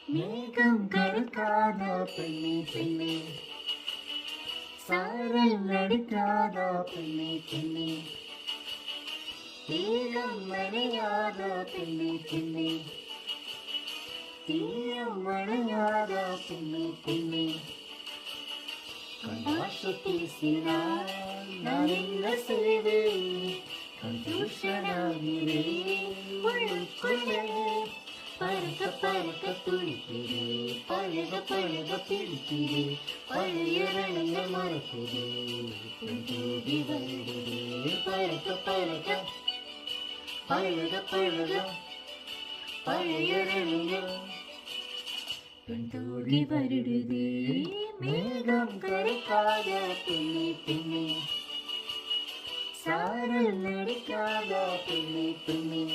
மேகம் கருக்காத பெண்ணே பெண்ணே, சாரல் நடிக்காத பெண்ணே பெண்ணே, தீரம் மறையாத பெண்ணே பெண்ணே, தீரம் மறையாத பெண்ணே பெண்ணே. பாஷை பேசினால் நான் என்ன செய்வேன், கந்தூஷனாகிறேன் உள்ளுக்குள்ளே. பறக்க பறக்க துடிக்குது, பழக பழக பிடிக்குது, பழைய ரணங்கள் மறக்குது, தூங்கி வருடுது. பறக்க பறக்க பழக பழக பழைய ரணங்கள் தூங்கி வருடுதே. மேகம் கரைக்காத பெண்ணே பெண்ணே, சாரல் நடிக்காத பெண்ணே பெண்ணே,